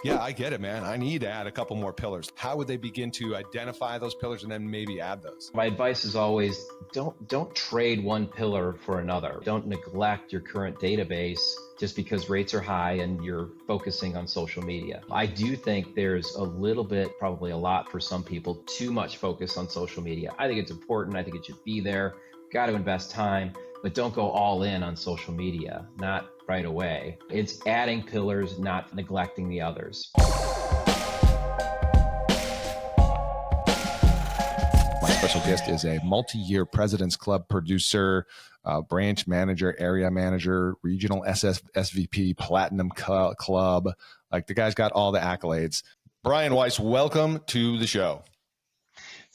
Yeah, I get it, man. I need to add a couple more pillars. How would they begin to identify those pillars and then maybe add those? My advice is always don't trade one pillar for another. Don't neglect your current database just because rates are high and you're focusing on social media. I do think there's a little bit, probably a lot for some people, too much focus on social media. I think it's important. I think it should be there. Got to invest time, but don't go all in on social media, not right away. It's adding pillars, not neglecting the others. My special guest is a multi-year President's Club producer, branch manager, area manager, regional SVP, Platinum Club. Like, the guy's got all the accolades. Brian Weis, welcome to the show.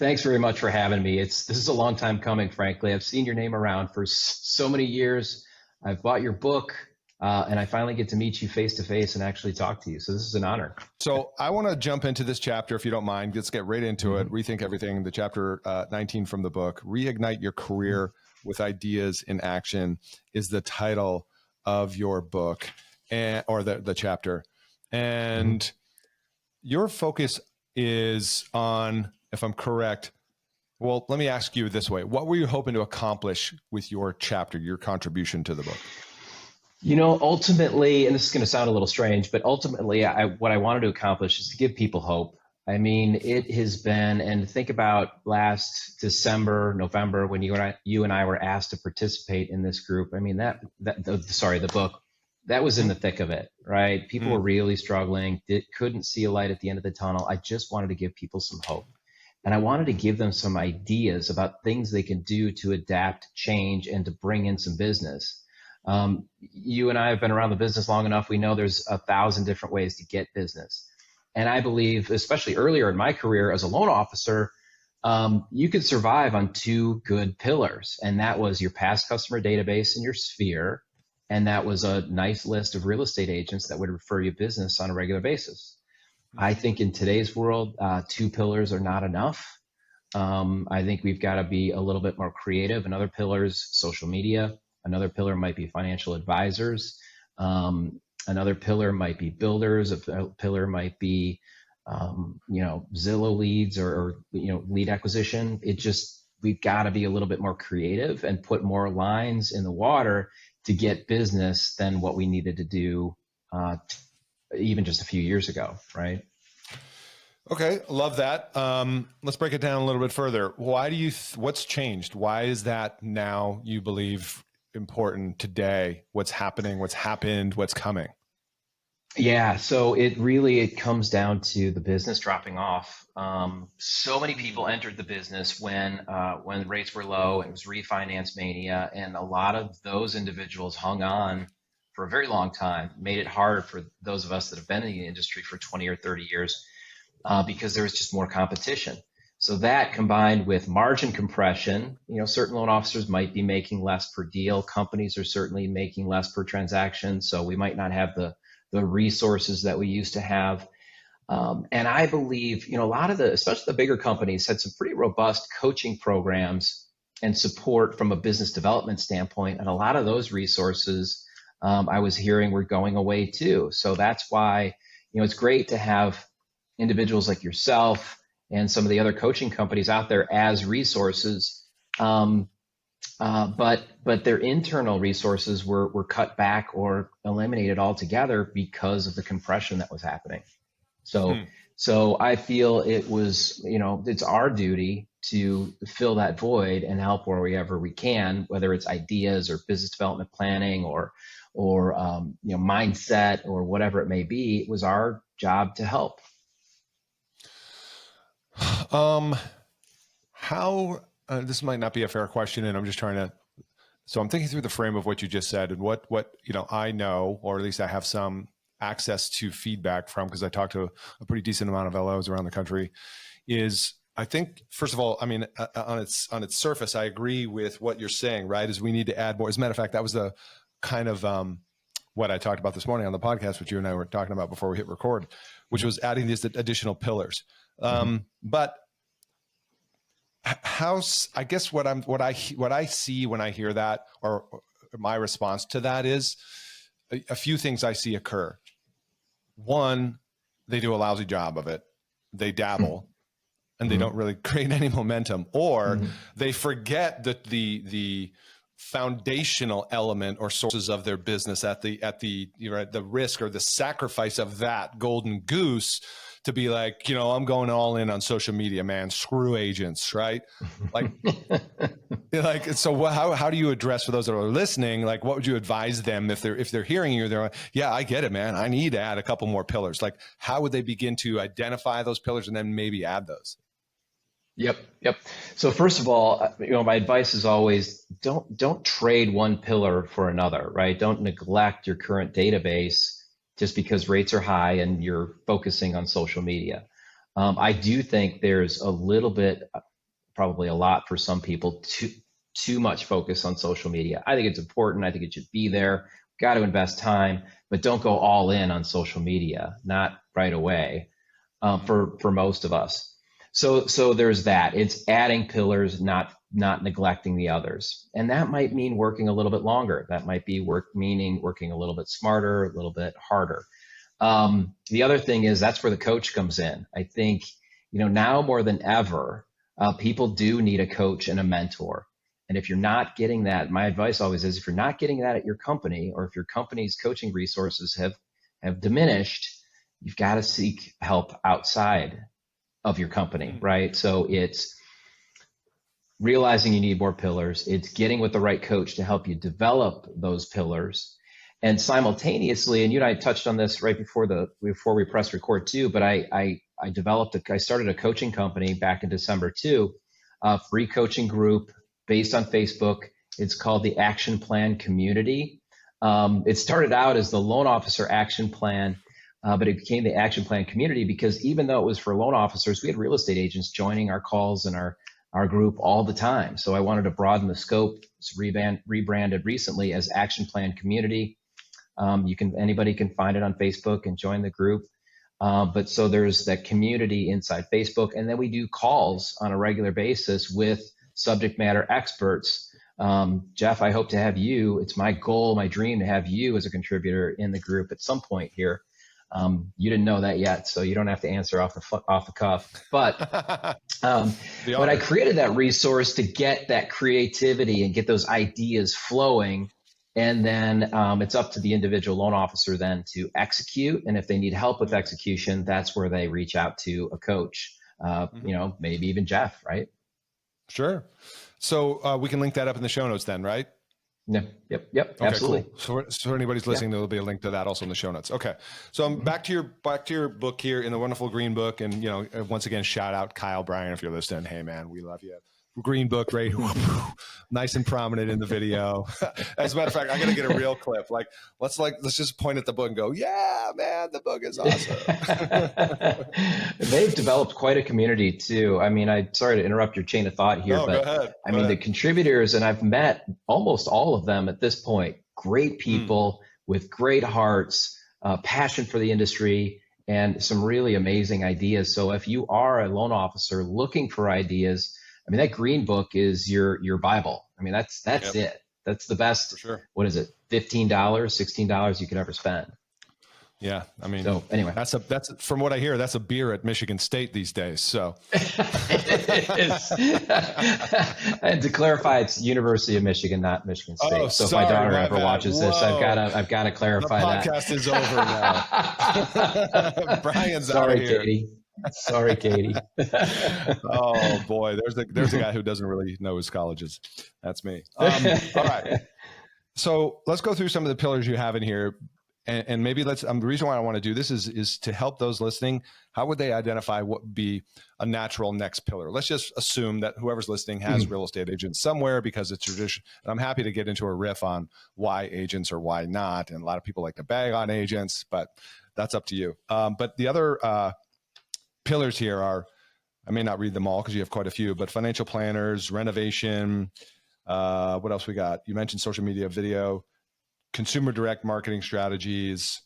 Thanks very much for having me. This is a long time coming, frankly. I've seen your name around for so many years. I've bought your book, and I finally get to meet you face to face and actually talk to you. So this is an honor. So I want to jump into this chapter, if you don't mind. Let's get right into it. Rethink Everything, the chapter 19 from the book. Reignite Your Career with Ideas in Action is the title of your book, or the chapter. And your focus is on, if I'm correct, well, let me ask you this way. What were you hoping to accomplish with your chapter, your contribution to the book? You know, ultimately, and this is going to sound a little strange, but ultimately, what I wanted to accomplish is to give people hope. I mean, it has been, and think about last December, November, when you and I were asked to participate in this group. I mean, the book, that was in the thick of it, right? People were really struggling, couldn't see a light at the end of the tunnel. I just wanted to give people some hope. And I wanted to give them some ideas about things they can do to adapt, change, and to bring in some business. You and I have been around the business long enough. We know there's 1,000 different ways to get business. And I believe, especially earlier in my career as a loan officer, you could survive on two good pillars. And that was your past customer database in your sphere. And that was a nice list of real estate agents that would refer you business on a regular basis. I think in today's world, two pillars are not enough. I think we've got to be a little bit more creative. Another pillar is social media. Another pillar might be financial advisors. Another pillar might be builders. A pillar might be, Zillow leads or lead acquisition. We've got to be a little bit more creative and put more lines in the water to get business than what we needed to do even just a few years ago, right? Okay, love that. Let's break it down a little bit further. What's changed? Why is that now, you believe, important today? What's happening? What's happened? What's coming? Yeah, so it comes down to the business dropping off. So many people entered the business when rates were low. It was refinance mania, and a lot of those individuals hung on for a very long time. Made it hard for those of us that have been in the industry for 20 or 30 years because there was just more competition. So that, combined with margin compression, certain loan officers might be making less per deal. Companies are certainly making less per transaction. So we might not have the resources that we used to have. And I believe, a lot of especially the bigger companies, had some pretty robust coaching programs and support from a business development standpoint. And a lot of those resources I was hearing were going away too. So that's why, it's great to have individuals like yourself and some of the other coaching companies out there as resources. But their internal resources were cut back or eliminated altogether because of the compression that was happening. So I feel it was, it's our duty to fill that void and help wherever we can, whether it's ideas or business development planning or mindset or whatever it may be. It was our job to help. This might not be a fair question, and I'm just so I'm thinking through the frame of what you just said and what I know, or at least I have some access to feedback from, because I talk to a pretty decent amount of LOs around the country, is, I think, first of all, I mean, on its surface, I agree with what you're saying, right? Is we need to add more. As a matter of fact, that was the kind of what I talked about this morning on the podcast, which you and I were talking about before we hit record, which was adding these additional pillars. But I guess what I see when I hear that, or my response to that, is a few things I see occur. One, they do a lousy job of it. They dabble and they Mm-hmm. don't really create any momentum, or Mm-hmm. they forget that the foundational element or sources of their business at the the risk or the sacrifice of that golden goose to be like, I'm going all in on social media, man. Screw agents, right? Like, so how do you address, for those that are listening, like, what would you advise them if they're hearing you, they're like, yeah, I get it, man. I need to add a couple more pillars. Like, how would they begin to identify those pillars and then maybe add those? Yep. So first of all, my advice is always don't trade one pillar for another, right? Don't neglect your current database just because rates are high and you're focusing on social media. I do think there's a little bit, probably a lot for some people, too much focus on social media. I think it's important. I think it should be there. Got to invest time, but don't go all in on social media, not right away, for most of us. So there's that. It's adding pillars, not neglecting the others. And that might mean working a little bit longer. That might be meaning working a little bit smarter, a little bit harder. The other thing is that's where the coach comes in. I think, now more than ever, people do need a coach and a mentor. And if you're not getting that, my advice always is, if you're not getting that at your company, or if your company's coaching resources have diminished, you've got to seek help outside of your company, right? So it's realizing you need more pillars. It's getting with the right coach to help you develop those pillars. And simultaneously, and you and I touched on this right before we press record too, but I started a coaching company back in December too, a free coaching group based on Facebook. It's called the Action Plan Community. It started out as the Loan Officer Action Plan, but it became the Action Plan Community because even though it was for loan officers, we had real estate agents joining our calls and our group all the time. So I wanted to broaden the scope. It's rebranded recently as Action Plan Community. Anybody can find it on Facebook and join the group. But so there's that community inside Facebook, and then we do calls on a regular basis with subject matter experts. Jeff, I hope to have you. It's my goal, my dream, to have you as a contributor in the group at some point here. You didn't know that yet, so you don't have to answer off the cuff. But when I created that resource to get that creativity and get those ideas flowing, and then it's up to the individual loan officer then to execute. And if they need help with execution, that's where they reach out to a coach, maybe even Jeff, right? Sure. So we can link that up in the show notes then, right? Yep. Okay, absolutely. Cool. So anybody's listening, there'll be a link to that also in the show notes. Okay. So I'm back to your book here in the wonderful green book. And, once again, shout out Kyle Bryan, if you're listening. Hey man, we love you. Green book, right? Nice and prominent in the video. As a matter of fact, I got to get a real clip. Let's just point at the book and go, yeah, man, the book is awesome. They've developed quite a community too. I mean, sorry to interrupt your chain of thought here, but go ahead. I mean, the contributors, and I've met almost all of them at this point, great people with great hearts, passion for the industry, and some really amazing ideas. So if you are a loan officer looking for ideas, I mean, that green book is your Bible. I mean, that's it. That's the best. For sure. What is it? $15, $16 you could ever spend. Yeah. I mean, so anyway, that's from what I hear, that's a beer at Michigan State these days. So it is. And to clarify, it's University of Michigan, not Michigan State. Oh, so sorry, if my daughter ever watches this, I've got to clarify that. The podcast is over now. Brian's sorry, out of here. Katie. Sorry, Katie. Oh boy, there's a guy who doesn't really know his colleges. That's me. All right. So let's go through some of the pillars you have in here, and maybe the reason why I want to do this is to help those listening. How would they identify what would be a natural next pillar? Let's just assume that whoever's listening has real estate agents somewhere because it's tradition. And I'm happy to get into a riff on why agents or why not. And a lot of people like to bag on agents, but that's up to you. But the other pillars here are, I may not read them all because you have quite a few, but financial planners, renovation. What else we got? You mentioned social media, video, consumer direct marketing strategies,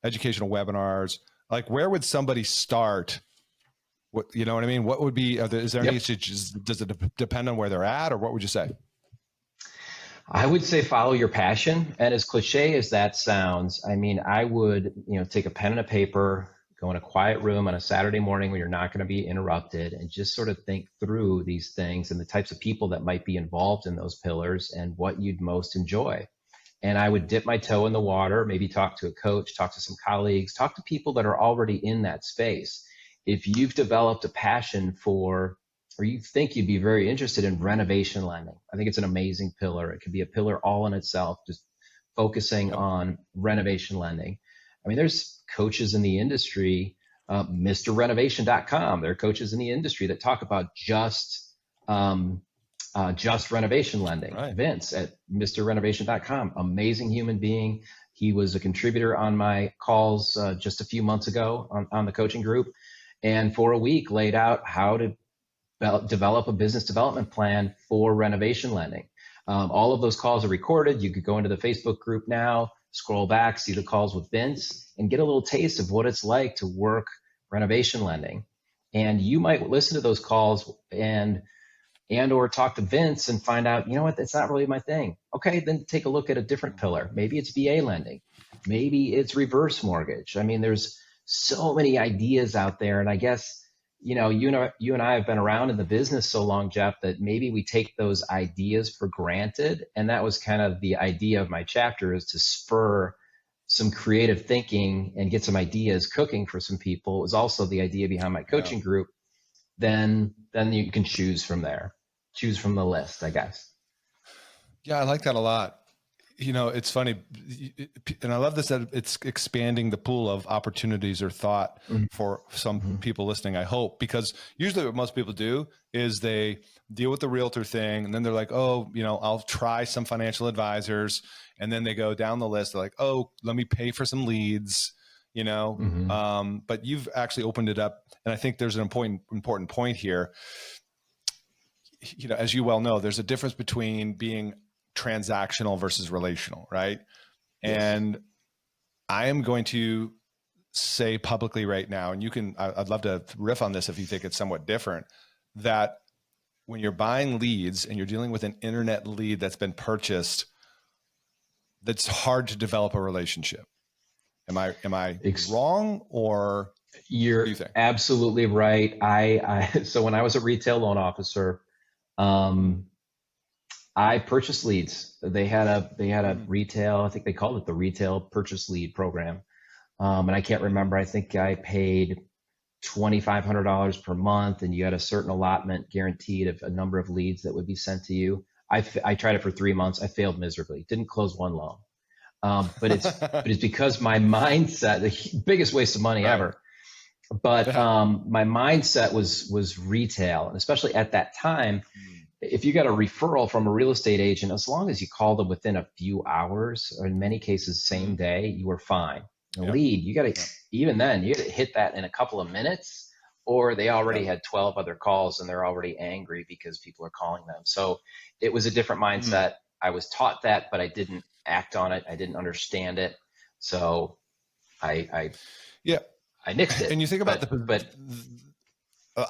educational webinars. Like, where would somebody start? What, you know what I mean? What would be, is there any, does it depend on where they're at, or what would you say? I would say follow your passion. And as cliche as that sounds, I mean, I would, take a pen and a paper, go in a quiet room on a Saturday morning when you're not going to be interrupted, and just sort of think through these things and the types of people that might be involved in those pillars and what you'd most enjoy. And I would dip my toe in the water, maybe talk to a coach, talk to some colleagues, talk to people that are already in that space. If you've developed a passion for, or you think you'd be very interested in renovation lending, I think it's an amazing pillar. It could be a pillar all in itself, just focusing on renovation lending. I mean, there's coaches in the industry, MrRenovation.com. There are coaches in the industry that talk about just renovation lending. Right. Vince at MrRenovation.com, amazing human being. He was a contributor on my calls just a few months ago on the coaching group, and for a week laid out how to develop a business development plan for renovation lending. All of those calls are recorded. You could go into the Facebook group now, scroll back, see the calls with Vince, and get a little taste of what it's like to work renovation lending. And you might listen to those calls and or talk to Vince and find out, you know what, that's not really my thing. Okay, then take a look at a different pillar. Maybe it's VA lending. Maybe it's reverse mortgage. I mean, there's so many ideas out there. And I guess, you know, you and I have been around in the business so long, Jeff, that maybe we take those ideas for granted. And that was kind of the idea of my chapter, is to spur some creative thinking and get some ideas cooking for some people. It was also the idea behind my coaching group. Then you can choose from there. Choose from the list, I guess. Yeah, I like that a lot. You know, it's funny, and I love this, that it's expanding the pool of opportunities or thought for some people listening, I hope, because usually what most people do is they deal with the realtor thing, and then they're like, oh, you know, I'll try some financial advisors, and then they go down the list. They're like, oh, let me pay for some leads, you know. But you've actually opened it up, and I think there's an important point here. You know, as you well know, there's a difference between being transactional versus relational, right? Yes. And I am going to say publicly right now, and you can, I'd love to riff on this if you think it's somewhat different, that when you're buying leads and you're dealing with an internet lead that's been purchased, that's hard to develop a relationship. Am I wrong, or you're what do you think? Absolutely right. So when I was a retail loan officer, I purchased leads. They had a retail, I think they called it the retail purchase lead program. And I can't remember, I think I paid $2,500 per month, and you had a certain allotment guaranteed of a number of leads that would be sent to you. I tried it for 3 months. I failed miserably. Didn't close one loan. But it's because my mindset, the biggest waste of money ever. But my mindset was retail, and especially at that time, if you got a referral from a real estate agent, as long as you called them within a few hours, or in many cases same day, you were fine. The lead, you got to, even then, you got to hit that in a couple of minutes, or they already had 12 other calls and they're already angry because people are calling them. So it was a different mindset. I was taught that, but I didn't act on it. I didn't understand it. So I nixed it. And you think about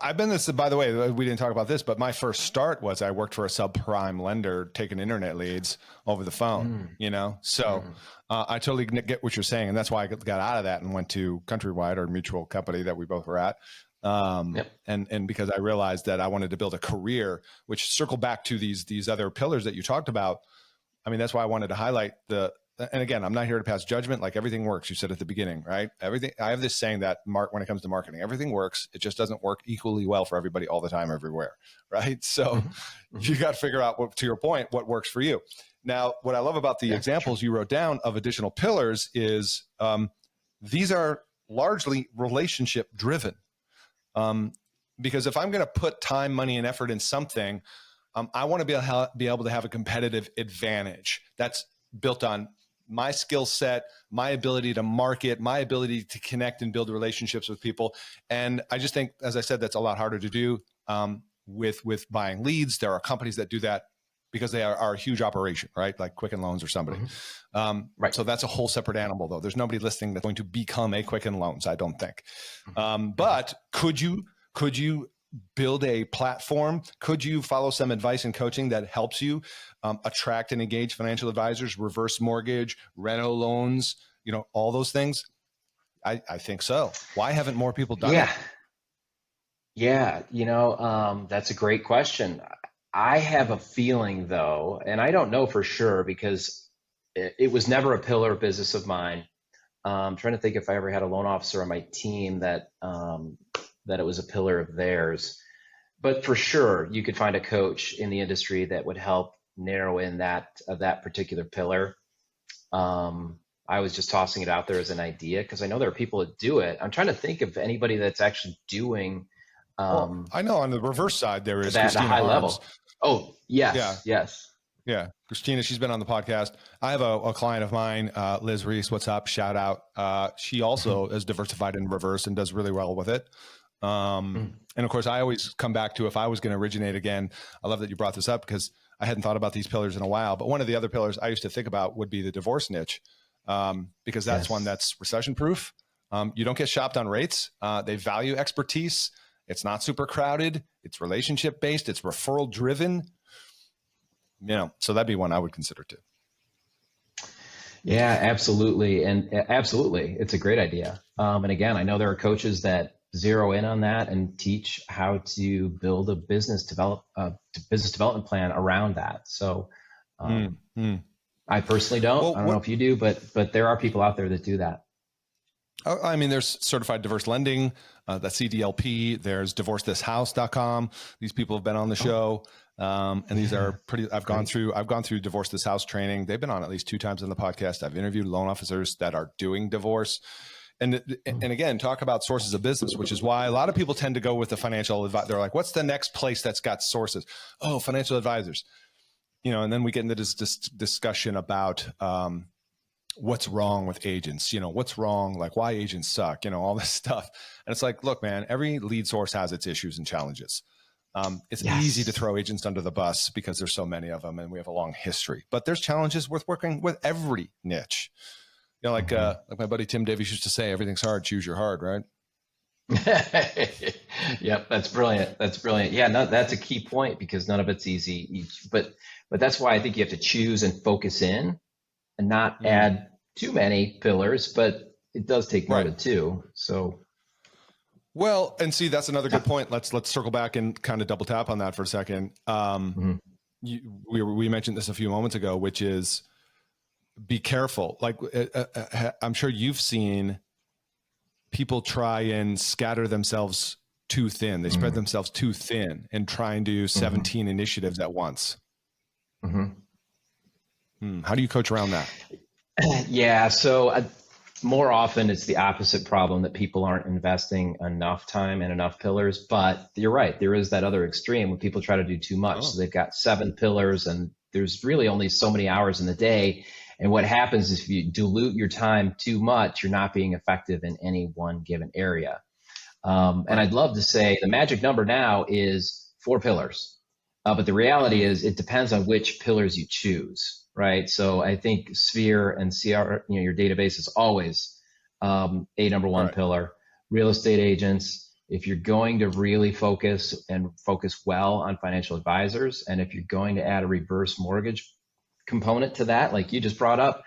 I've been this, by the way, we didn't talk about this, but my first start was I worked for a subprime lender taking internet leads over the phone, you know? So I totally get what you're saying. And that's why I got out of that and went to Countrywide, our mutual company that we both were at. And because I realized that I wanted to build a career, which circle back to these other pillars that you talked about. I mean, that's why I wanted to highlight and again, I'm not here to pass judgment. Like, everything works. You said at the beginning, right? Everything. I have this saying that when it comes to marketing, everything works. It just doesn't work equally well for everybody all the time, everywhere. Right. So you got to figure out to your point, what works for you. Now, what I love about the examples you wrote down of additional pillars is these are largely relationship driven. Because if I'm going to put time, money, and effort in something, I want to be able to have a competitive advantage that's built on my skill set, my ability to market, my ability to connect and build relationships with people. And I just think, as I said, that's a lot harder to do with buying leads. There are companies that do that because they are a huge operation, right? Like Quicken Loans or somebody. Right. So that's a whole separate animal, though. There's nobody listening that's going to become a Quicken Loans, I don't think. But could you build a platform? Could you follow some advice and coaching that helps you attract and engage financial advisors, reverse mortgage, reno loans, you know, all those things? I think so. Why haven't more people done Yeah. it? Yeah. That's a great question. I have a feeling though, and I don't know for sure because it was never a pillar of business of mine. I'm trying to think if I ever had a loan officer on my team that it was a pillar of theirs. But for sure, you could find a coach in the industry that would help narrow in that particular pillar. I was just tossing it out there as an idea because I know there are people that do it. I'm trying to think of anybody that's actually doing Well, um, I know on the reverse side there is that at a Christina high Harms. level. Oh, Yeah, yes, yes. yeah, Christina. She's been on the podcast. I have a client of mine, Liz Reese. What's up? Shout out. She also is diversified in reverse and does really well with it. Mm, And of course, I always come back to if I was going to originate again. I love that you brought this up because I hadn't thought about these pillars in a while. But one of the other pillars I used to think about would be the divorce niche, because that's one yes. that's recession proof. You don't get shopped on rates. They value expertise. It's not super crowded. It's relationship based. It's referral driven. So that'd be one I would consider too. Yeah, absolutely. And absolutely, it's a great idea. And again, I know there are coaches that zero in on that and teach how to build a business development plan around that. So Mm-hmm. I personally don't. Well, I don't know if you do, but there are people out there that do that. I mean, there's certified diverse lending, that's CDLP. There's divorcethishouse.com. These people have been on the show. And these are pretty, I've gone through Divorce This House training. They've been on at least 2 times on the podcast. I've interviewed loan officers that are doing divorce. And again, talk about sources of business, which is why a lot of people tend to go with the financial advisor. They're like, what's the next place that's got sources? Oh, financial advisors, and then we get into this discussion about, what's wrong with agents, what's wrong, like why agents suck, all this stuff. And it's like, look, man, every lead source has its issues and challenges. It's easy to Yes. throw agents under the bus because there's so many of them and we have a long history, but there's challenges with working with every niche. Like my buddy Tim Davies used to say, everything's hard, choose your hard, right? Yep, that's brilliant. That's brilliant. Yeah, no, that's a key point because none of it's easy. But that's why I think you have to choose and focus in and not add too many pillars, but it does take more Right. than 2. So, well, and see, that's another good point. Let's circle back and kind of double tap on that for a second. We mentioned this a few moments ago, which is be careful. Like I'm sure you've seen people try and scatter themselves too thin. They spread themselves too thin and try and do 17 initiatives at once. How do you coach around that? yeah, so more often it's the opposite problem that people aren't investing enough time and enough pillars. But you're right, there is that other extreme when people try to do too much. So they've got 7 pillars and there's really only so many hours in the day. And what happens is if you dilute your time too much, you're not being effective in any one given area. And I'd love to say the magic number now is 4 pillars. But the reality is it depends on which pillars you choose, right? So I think Sphere and CR, your database is always a number 1 pillar. Real estate agents, if you're going to really focus well on financial advisors, and if you're going to add a reverse mortgage component to that, like you just brought up,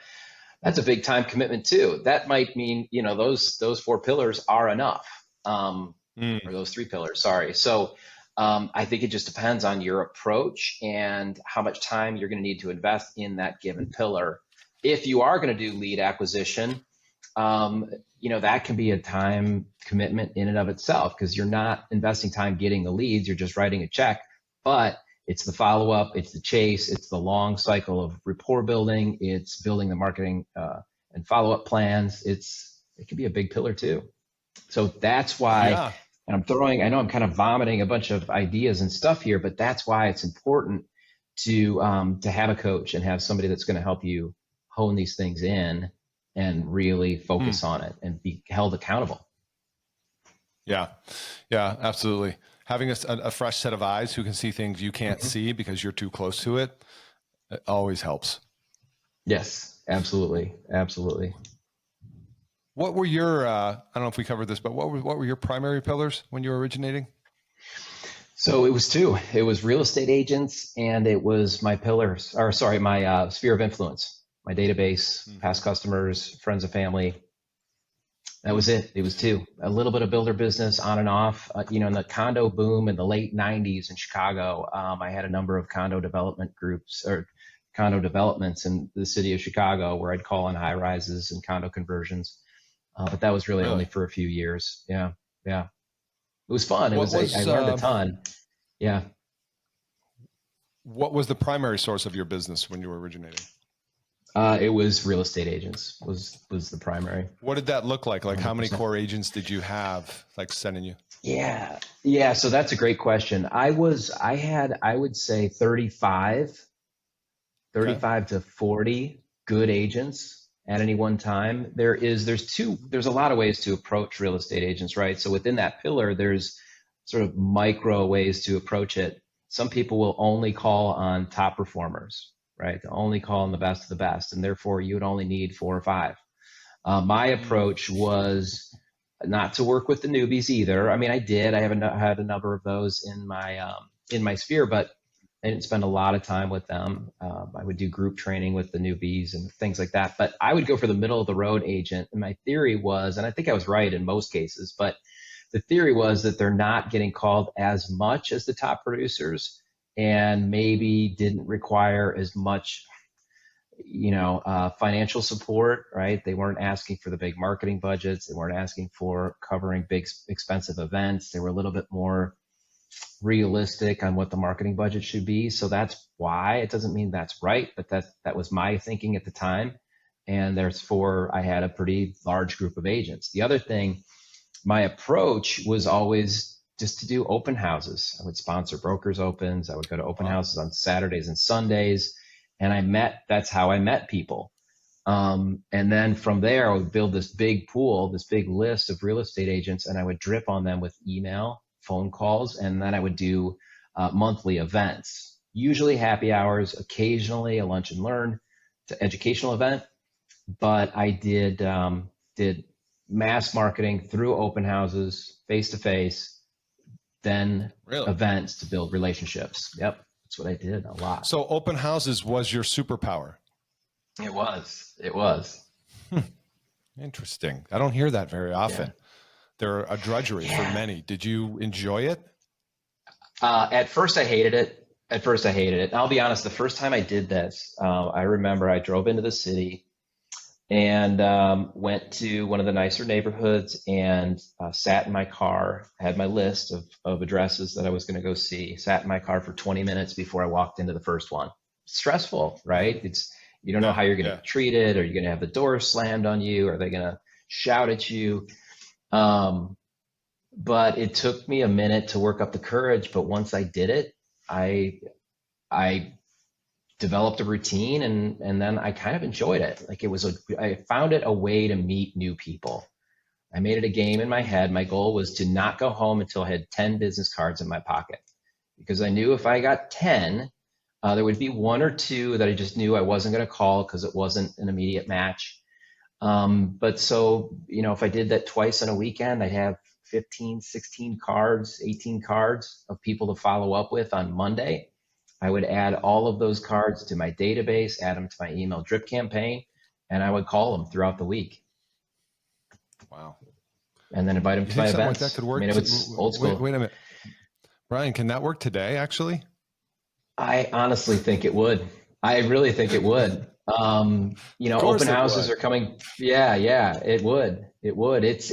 that's a big time commitment too. That might mean, those 4 pillars are enough, or those 3 pillars, sorry. So I think it just depends on your approach and how much time you're going to need to invest in that given pillar. If you are going to do lead acquisition, that can be a time commitment in and of itself because you're not investing time getting the leads, you're just writing a check. But it's the follow-up, it's the chase, it's the long cycle of rapport building, it's building the marketing and follow-up plans. It can be a big pillar too. So that's why, and I know I'm kind of vomiting a bunch of ideas and stuff here, but that's why it's important to have a coach and have somebody that's going to help you hone these things in and really focus on it and be held accountable. Yeah, absolutely. Having a fresh set of eyes who can see things you can't see because you're too close to it, it always helps. Yes, absolutely. Absolutely. What were your, I don't know if we covered this, but what were your primary pillars when you were originating? So it was 2. It was real estate agents and it was my sphere of influence, my database, past customers, friends and family. That was it. It was two. A little bit of builder business on and off. In the condo boom in the late 90s in Chicago, I had a number of condo development groups or condo developments in the city of Chicago where I'd call on high rises and condo conversions. But that was really only Really? for a few years. Yeah. Yeah. It was fun. What I was learned a ton. Yeah. what was the primary source of your business when you were originating? It was real estate agents was the primary. What did that look like? Like how many 100%. core agents did you have like sending you? Yeah. Yeah. So that's a great question. I had, I would say 35, Okay. 35 to 40 good agents at any one time. There's a lot of ways to approach real estate agents, right? So within that pillar, there's sort of micro ways to approach it. Some people will only call on top performers, right? They'll only call on the best of the best, and therefore you would only need 4 or 5. My Mm, approach was not to work with the newbies either. I mean, I did. Had a number of those in my sphere, but I didn't spend a lot of time with them. I would do group training with the newbies and things like that. But I would go for the middle of the road agent. And my theory was, and I think I was right in most cases, but the theory was that they're not getting called as much as the top producers and maybe didn't require as much financial support, right? They weren't asking for the big marketing budgets. They weren't asking for covering big expensive events. They were a little bit more realistic on what the marketing budget should be. So that's why. It doesn't mean that's right, but that was my thinking at the time. And therefore I had a pretty large group of agents. The other thing, my approach was always just to do open houses. I would sponsor brokers opens. I would go to open wow. houses on Saturdays and Sundays. And that's how I met people. And then from there, I would build this big pool, this big list of real estate agents, and I would drip on them with email, phone calls, and then I would do monthly events, usually happy hours, occasionally a lunch and learn to educational event. But I did mass marketing through open houses, face to face, then Really? events to build relationships. Yep, that's what I did a lot. So open houses was your superpower. It was. It was. Interesting. I don't hear that very often. Yeah. They're a drudgery for Yeah. many. Did you enjoy it? At first, I hated it. At first, I hated it. And I'll be honest, the first time I did this, I remember I drove into the city and went to one of the nicer neighborhoods and sat in my car. I had my list of addresses that I was going to go see, sat in my car for 20 minutes before I walked into the first one. Stressful, right? You don't know Yeah. how you're going to Yeah. be treated. Are you going to have the door slammed on you? Are they going to shout at you? But it took me a minute to work up the courage. But once I did it, I developed a routine and then I kind of enjoyed it. Like I found it a way to meet new people. I made it a game in my head. My goal was to not go home until I had 10 business cards in my pocket because I knew if I got 10, there would be 1 or 2 that I just knew I wasn't going to call because it wasn't an immediate match. But so, if I did that twice in a weekend, I'd have 15, 16 cards, 18 cards of people to follow up with on Monday. I would add all of those cards to my database, add them to my email drip campaign, and I would call them throughout the week Wow. and then invite them You to my think something like events. that could I work? mean, it was old school. Wait a minute. Brian, can that work today, actually? I honestly think it would. I really think it would. Of course Open it houses would. are coming. Yeah, yeah, it would. It would. It's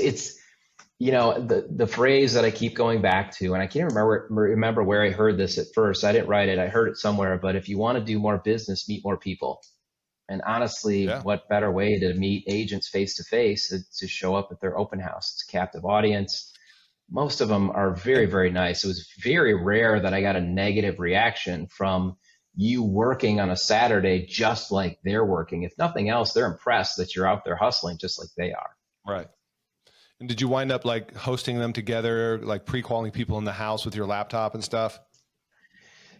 the phrase that I keep going back to, and I can't remember where I heard this at first. I didn't write it. I heard it somewhere. But if you want to do more business, meet more people. And honestly, Yeah. what better way to meet agents face to face to show up at their open house? It's a captive audience. Most of them are very, And very nice. It was very rare that I got a negative reaction from you working on a Saturday just like they're working. If nothing else, they're impressed that you're out there hustling just like they are. right. And did you wind up like hosting them together, like pre-calling people in the house with your laptop and stuff?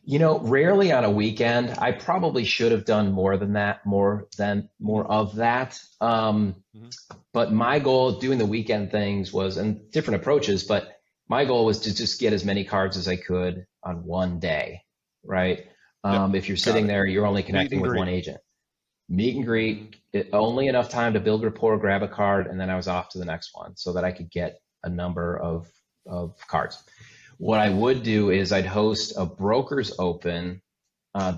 Rarely on a weekend. I probably should have done more than that, more of that. Mhm. But my goal doing the weekend things was, and different approaches, but my goal was to just get as many cards as I could on one day, right? Yep. If you're Got sitting it. there, you're only Meet connecting and with greet. one agent. Meet and greet, only enough time to build rapport, grab a card, and then I was off to the next one so that I could get a number of cards. What I would do is I'd host a broker's open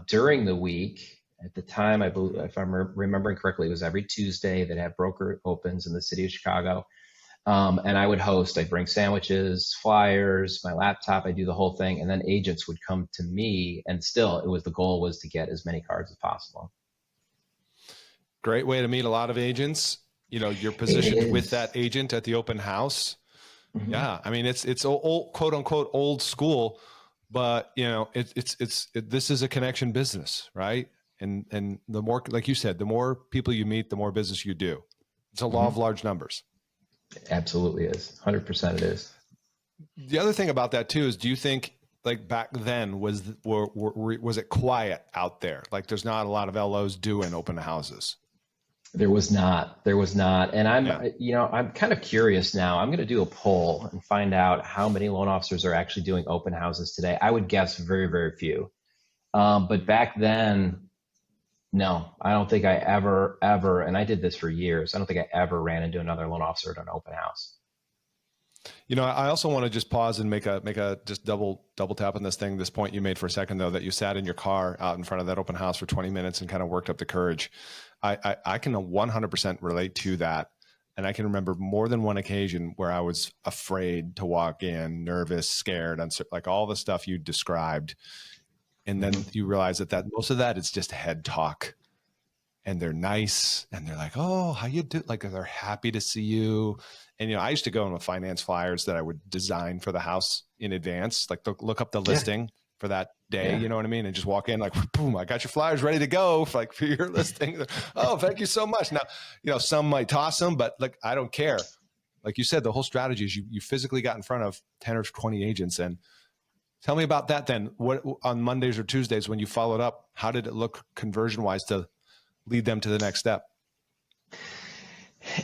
during the week. At the time, I believe, if I'm remembering correctly, it was every Tuesday that had broker opens in the city of Chicago. And I would host, I'd bring sandwiches, flyers, my laptop, I'd do the whole thing. And then agents would come to me, and still the goal was to get as many cards as possible. Great way to meet a lot of agents. You're positioned with that agent at the open house. Mm-hmm. Yeah. I mean, it's old, quote unquote, old school, but this is a connection business, right? And the more, like you said, the more people you meet, the more business you do. It's a law of large numbers. It absolutely is. 100% it is. The other thing about that too is, do you think like back then was it quiet out there? Like there's not a lot of LOs doing open houses. There was not. And I'm kind of curious now. I'm going to do a poll and find out how many loan officers are actually doing open houses today. I would guess very, very few. But back then, no, I don't think I ever, and I did this for years, I don't think I ever ran into another loan officer at an open house. I also want to just pause and make a just double tap on this point you made for a second, though, that you sat in your car out in front of that open house for 20 minutes and kind of worked up the courage. I can 100% relate to that. And I can remember more than one occasion where I was afraid to walk in, nervous, scared, like all the stuff you described. And then you realize that most of that is just head talk, and they're nice and they're like, oh, how you do? Like, they're happy to see you. And, I used to go in with finance flyers that I would design for the house in advance, like look up the listing for that day, you know what I mean? And just walk in like, boom, I got your flyers ready to go for your listing. Oh, thank you so much. Now, some might toss them, but like, I don't care. Like you said, the whole strategy is you physically got in front of 10 or 20 agents. And tell me about that then. What on Mondays or Tuesdays when you followed up, how did it look conversion wise to lead them to the next step?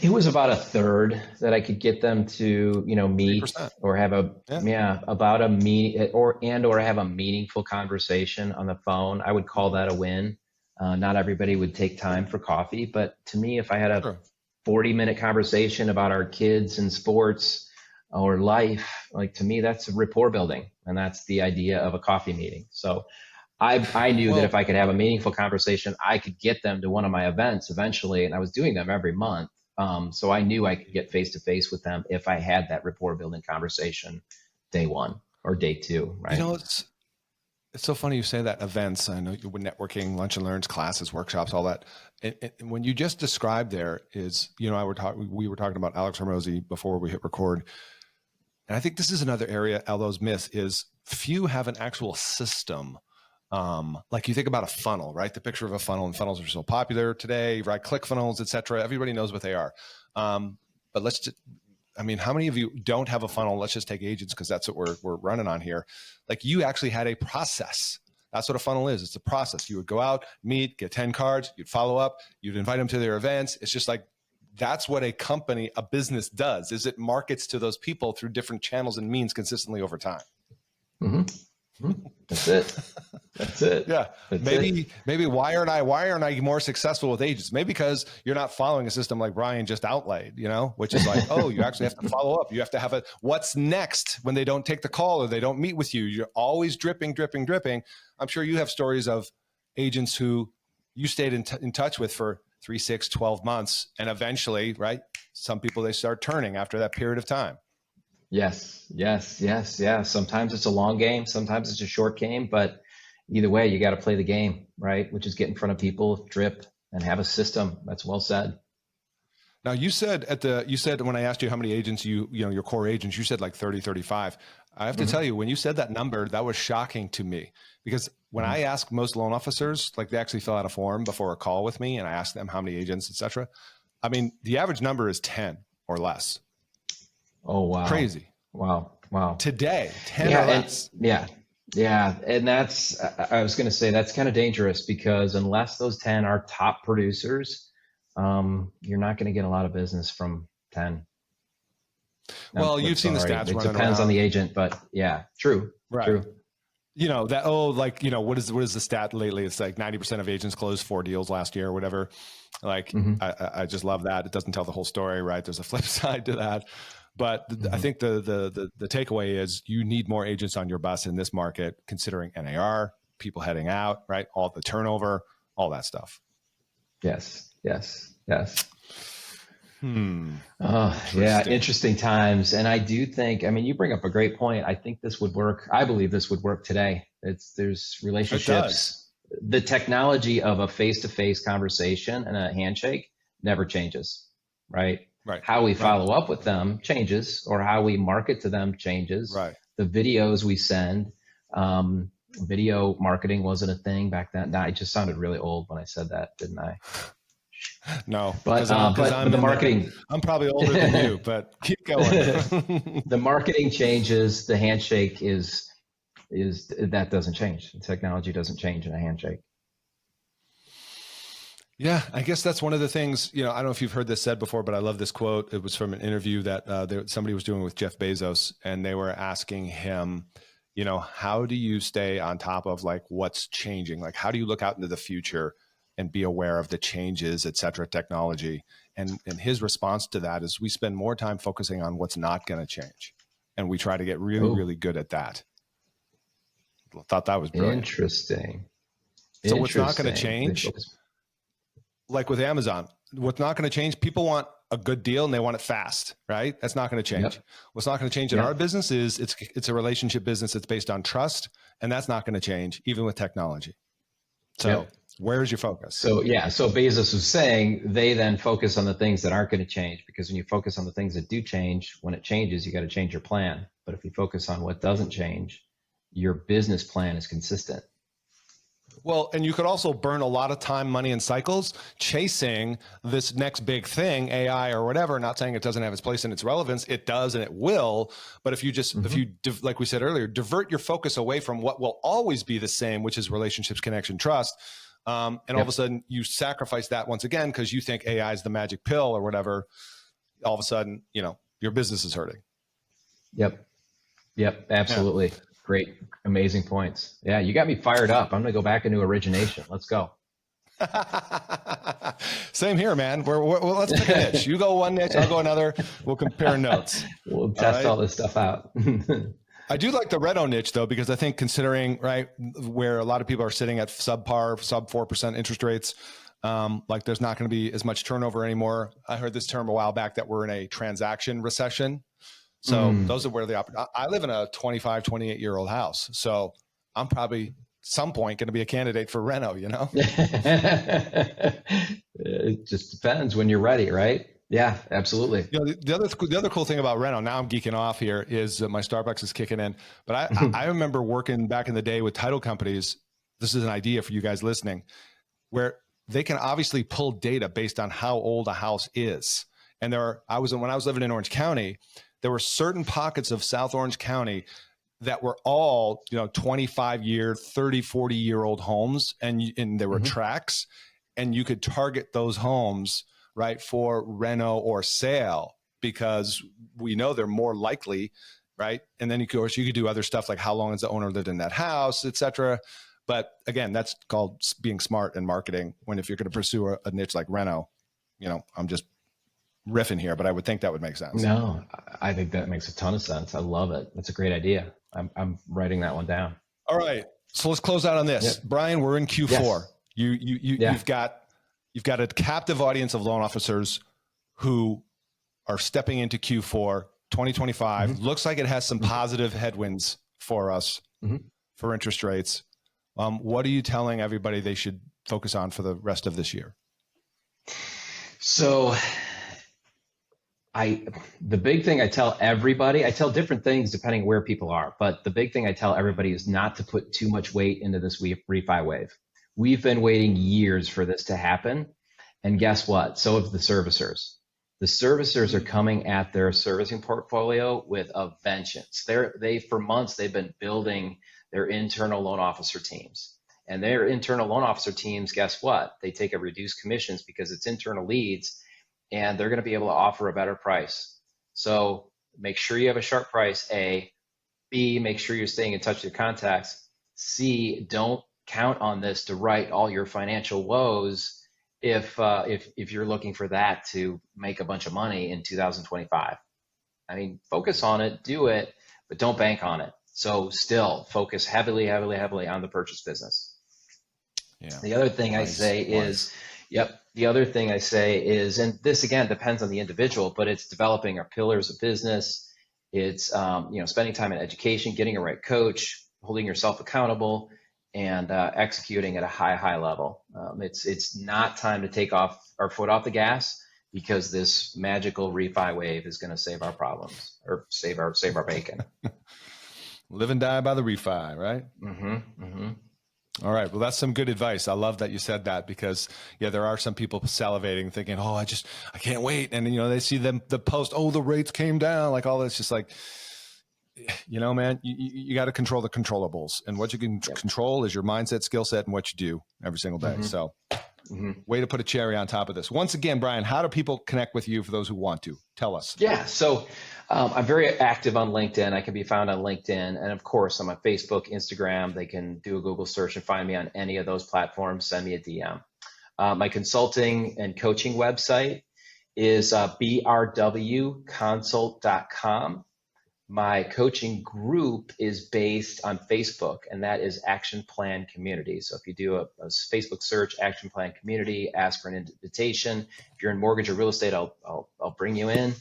It was about a third that I could get them to, meet 3%. Or have about a meet or have a meaningful conversation on the phone. I would call that a win. Not everybody would take time for coffee, but to me, if I had a 40-minute conversation about our kids and sports or life, like to me, that's rapport building. And that's the idea of a coffee meeting. So I knew that if I could have a meaningful conversation, I could get them to one of my events eventually. And I was doing them every month. So I knew I could get face-to-face with them if I had that rapport building conversation day one or day two, right? It's so funny you say that, events. I know you were networking, lunch and learns, classes, workshops, all that. And when you just described there is, we were talking about Alex Hormozy before we hit record. And I think this is another area LOs miss is few have an actual system. Like you think about a funnel, right? The picture of a funnel, and funnels are so popular today, right? Click funnels, et cetera. Everybody knows what they are. But how many of you don't have a funnel? Let's just take agents because that's what we're running on here. Like you actually had a process. That's what a funnel is. It's a process. You would go out, meet, get 10 cards, you'd follow up, you'd invite them to their events. It's just like, that's what a business does, is it markets to those people through different channels and means consistently over time. Mm-hmm. That's it. Yeah. Maybe why aren't I more successful with agents? Maybe because you're not following a system like Brian just outlaid, which is like, oh, you actually have to follow up. You have to have what's next when they don't take the call or they don't meet with you. You're always dripping. I'm sure you have stories of agents who you stayed in touch with for 3, 6, 12 months. And eventually, right, some people, they start turning after that period of time. Yes. Sometimes it's a long game. Sometimes it's a short game, but either way, you got to play the game, right? Which is get in front of people, drip, and have a system. That's well said. Now you said when I asked you how many agents your core agents, you said like 30, 35. I have to tell you, when you said that number, that was shocking to me because when I ask most loan officers, like they actually fill out a form before a call with me and I ask them how many agents, et cetera. I mean, the average number is 10 or less. Oh, wow. Crazy. Wow. Today, 10 or less. Yeah. And that's, I was going to say that's kind of dangerous because unless those 10 are top producers, you're not going to get a lot of business from 10. Well, you've seen the stats. It depends on the agent, but yeah, true. Right. True. that, oh, like, what is the stat lately? It's like 90% of agents closed 4 deals last year or whatever. Like, Hmm. I just love that. It doesn't tell the whole story, right? There's a flip side to that. But I Hmm. think the takeaway is you need more agents on your bus in this market, considering NAR, people heading out, right? All the turnover, all that stuff. Yes, yes, yes. Oh, yeah, Interesting. interesting times. And I do think, I mean, you bring up a great point. I think this would work. I believe this would work today. There's It does. relationships. The technology of a face-to-face conversation and a handshake never changes, right? Right. How we Right. follow up with them changes, or how we market to them changes. Right. The videos we send, video marketing wasn't a thing back then. Nah, I just sounded really old when I said that, didn't I? No, But because I'm the in there. marketing I'm probably older than you, but keep going. the marketing changes. The handshake is that doesn't change. The technology doesn't change in a handshake. Yeah, I guess that's one of the things, I don't know if you've heard this said before, but I love this quote. It was from an interview that somebody was doing with Jeff Bezos, and they were asking him, how do you stay on top of like what's changing? Like, how do you look out into the future and be aware of the changes, et cetera, technology? And his response to that is we spend more time focusing on what's not going to change. And we try to get really, Oh, really good at that. Thought that was brilliant. interesting. So what's not going to Interesting. They change, focus. like with Amazon, what's not going to change, people want a good deal and they want it fast, right? That's not going to change. Yep. What's not going to change in our Yep. business is it's a relationship business that's based on trust, and that's not going to change even with technology. So Yep. where's your focus? So yeah. So Bezos was saying they then focus on the things that aren't going to change, because when you focus on the things that do change, when it changes, you got to change your plan. But if you focus on what doesn't change, your business plan is consistent. Well, and you could also burn a lot of time, money, and cycles chasing this next big thing, AI or whatever. Not saying it doesn't have its place and its relevance. It does and it will. But if you Mm-hmm. like we said earlier, divert your focus away from what will always be the same, which is relationships, connection, trust. And all of a sudden you sacrifice that once again because you think AI is the magic pill or whatever. All of a sudden, your business is hurting. Yep. Yep. Yeah. Absolutely. Great. Amazing points. Yeah. You got me fired up. I'm going to go back into origination. Let's go. Same here, man. Well, let's pick a niche. You go one niche, I'll go another. We'll compare notes. We'll All test right. all this stuff out. I do like the reno niche though, because I think considering right where a lot of people are sitting at sub 4% interest rates, like there's not going to be as much turnover anymore. I heard this term a while back that we're in a transaction recession. So those are where I live in a 25, 28-year-old house. So I'm probably some point going to be a candidate for reno, It just depends when you're ready, right? Yeah, absolutely. The other cool thing about reno, now I'm geeking off here, is my Starbucks is kicking in. But I remember working back in the day with title companies. This is an idea for you guys listening, where they can obviously pull data based on how old a house is. And when I was living in Orange County, there were certain pockets of South Orange County that were all 25-year, 30, 40-year-old homes, and there were tracks, and you could target those homes right for reno or sale because we know they're more likely, right? And then of course you could do other stuff like how long has the owner lived in that house, et cetera. But again, that's called being smart in marketing. When if you're going to pursue a niche like reno, I'm just riffing here, but I would think that would make sense. No, I think that makes a ton of sense. I love it. That's a great idea. I'm writing that one down. All right, so let's close out on this. Yep. Brian, we're in Q4. Yes. You've got a captive audience of loan officers who are stepping into Q4 2025. Looks like it has some positive headwinds for us for interest rates. What are you telling everybody they should focus on for the rest of this year? So the big thing I tell everybody, I tell different things depending where people are, but the big thing I tell everybody is not to put too much weight into this refi wave. We've been waiting years for this to happen. And guess what? So have the servicers. The servicers are coming at their servicing portfolio with a vengeance. For months, they've been building their internal loan officer teams. And their internal loan officer teams, guess what? They take a reduced commissions because it's internal leads, and they're going to be able to offer a better price. So make sure you have a sharp price, A. B, make sure you're staying in touch with your contacts. C, don't count on this to right all your financial woes if you're looking for that to make a bunch of money in 2025. I mean, focus on it, do it, but don't bank on it. So still focus heavily, heavily, heavily on the purchase business. Yeah. The other thing I say is, yep. The other thing I say is, and this again depends on the individual, but it's developing our pillars of business. It's spending time in education, getting a right coach, holding yourself accountable, and executing at a high level. It's not time to take off our foot off the gas, because this magical refi wave is going to save our problems, or save our bacon. Live and die by the refi, right? Mm-hmm, mm-hmm. All right. Well, that's some good advice. I love that you said that, because there are some people salivating, thinking, oh, I can't wait. And they see the post, oh, the rates came down, like all this, just like, man, you got to control the controllables, and what you can control is your mindset, skill set, and what you do every single day. Mm-hmm. So way to put a cherry on top of this. Once again, Brian, how do people connect with you for those who want to? Tell us. Yeah. So I'm very active on LinkedIn. I can be found on LinkedIn. And of course, I'm on Facebook, Instagram. They can do a Google search and find me on any of those platforms. Send me a DM. My consulting and coaching website is brwconsult.com. My coaching group is based on Facebook, and that is Action Plan Community. So if you do a Facebook search, Action Plan Community, ask for an invitation. If you're in mortgage or real estate, I'll bring you in.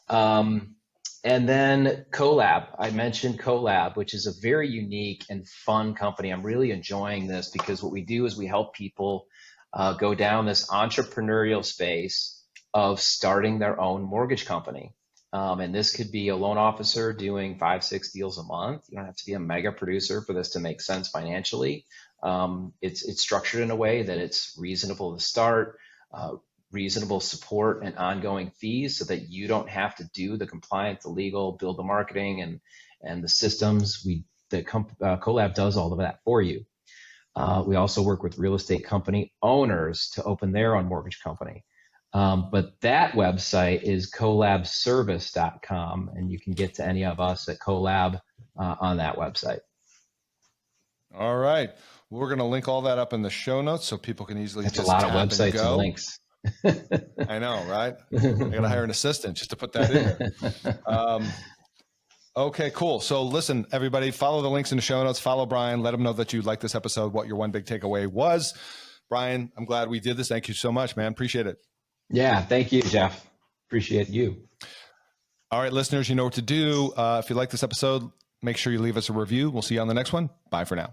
And then Collab. I mentioned Collab, which is a very unique and fun company. I'm really enjoying this, because what we do is we help people go down this entrepreneurial space of starting their own mortgage company. And this could be a loan officer doing 5-6 deals a month. You don't have to be a mega producer for this to make sense financially. It's structured in a way that it's reasonable to start, reasonable support and ongoing fees, so that you don't have to do the compliance, the legal, build the marketing and the systems. Collab does all of that for you. We also work with real estate company owners to open their own mortgage company. But that website is collabservice.com, and you can get to any of us at Collab on that website. All right. We're going to link all that up in the show notes so people can easily That's just a lot of tap websites and go. and links. I know, right? I got to hire an assistant just to put that in there. Okay, cool. So listen, everybody, follow the links in the show notes. Follow Brian. Let him know that you liked this episode, what your one big takeaway was. Brian, I'm glad we did this. Thank you so much, man. Appreciate it. Yeah, thank you, Jeff. Appreciate you. All right, listeners, you know what to do. If you like this episode, make sure you leave us a review. We'll see you on the next one. Bye for now.